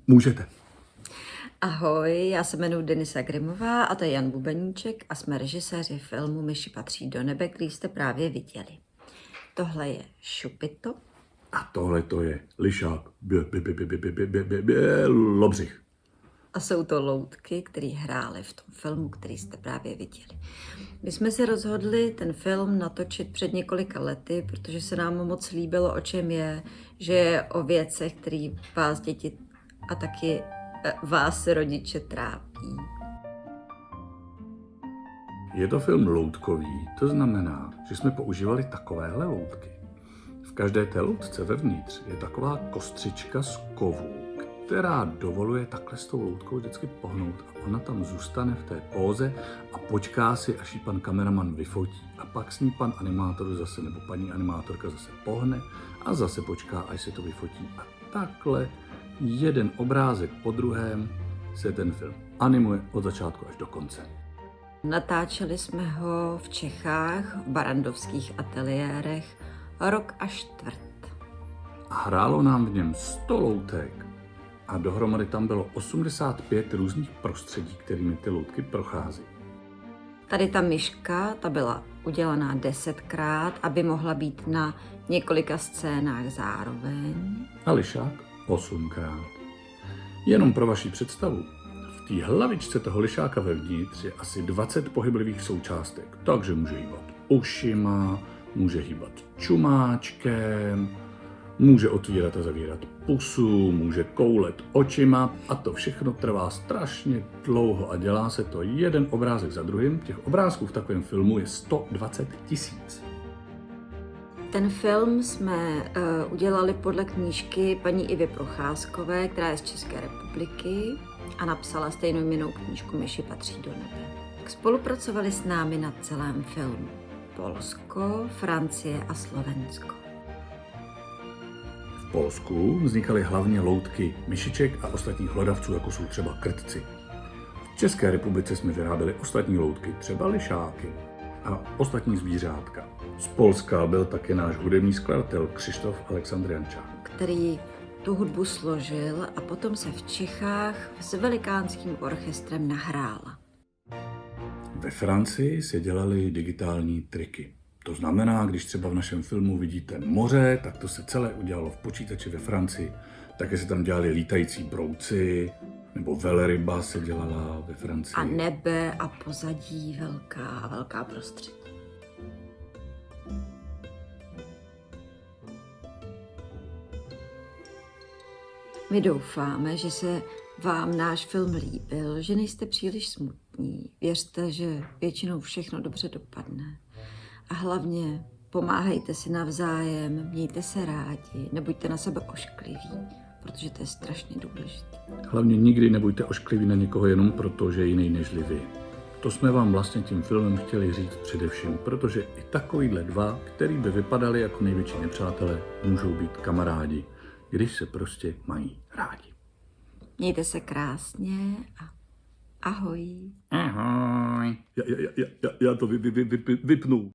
Můžete. Ahoj, já se jmenuji Denisa Grimová a to je Jan Bubeníček a jsme režiséři filmu Myši patří do nebe, který jste právě viděli. Tohle je Šupito. A tohle to je lišák Lobřich. A jsou to loutky, které hrály v tom filmu, který jste právě viděli. My jsme se rozhodli ten film natočit před několika lety, protože se nám moc líbilo, o čem je, že je o věcech, které vás děti a taky vás rodiče trápí. Je to film loutkový, to znamená, že jsme používali takovéhle loutky. V každé té loutce vevnitř je taková kostřička z kovu, která dovoluje takhle s tou loutkou vždycky pohnout a ona tam zůstane v té póze a počká si, až ji pan kameraman vyfotí. A pak s ní pan animátor zase, nebo paní animátorka zase pohne a zase počká, až se to vyfotí. A takhle jeden obrázek po druhém se ten film animuje od začátku až do konce. Natáčeli jsme ho v Čechách, v barandovských ateliérech, rok a čtvrt. A hrálo nám v něm 100 loutek a dohromady tam bylo 85 různých prostředí, kterými ty loutky prochází. Tady ta myška, ta byla udělaná 10krát, aby mohla být na několika scénách zároveň. A lišák 8krát. Jenom pro vaši představu, v té hlavičce toho lišáka vevnitř je asi 20 pohyblivých součástek, takže může hýbat ušima, může hýbat čumáčkem, může otvírat a zavírat pusu, může koulet očima a to všechno trvá strašně dlouho a dělá se to jeden obrázek za druhým. Těch obrázků v takovém filmu je 120 000. Ten film jsme udělali podle knížky paní Ivy Procházkové, která je z České republiky a napsala stejnojmennou knížku Myši patří do nebe. Spolupracovali s námi na celém filmu Polsko, Francie a Slovensko. V Polsku vznikaly hlavně loutky myšiček a ostatních hlodavců, jako jsou třeba krtci. V České republice jsme vyráběli ostatní loutky, třeba lišáky a ostatní zvířátka. Z Polska byl také náš hudební skladatel Krzysztof Aleksandriančák, který tu hudbu složil a potom se v Čechách s velikánským orchestrem nahrála. Ve Francii se dělaly digitální triky. To znamená, když třeba v našem filmu vidíte moře, tak to se celé udělalo v počítači ve Francii. Také se tam dělali lítající brouci, nebo velryba se dělala ve Francii. A nebe a pozadí velká prostředí. My doufáme, že se vám náš film líbil, že nejste příliš smutní. Věřte, že většinou všechno dobře dopadne. A hlavně pomáhejte si navzájem, mějte se rádi, nebuďte na sebe oškliví, protože to je strašně důležité. Hlavně nikdy nebuďte oškliví na někoho jenom proto, že je jiný nežli vy. To jsme vám vlastně tím filmem chtěli říct především, protože i takovýhle dva, který by vypadali jako největší nepřátelé, můžou být kamarádi, když se prostě mají rádi. Mějte se krásně a ahoj. Ahoj. Já to vypnu.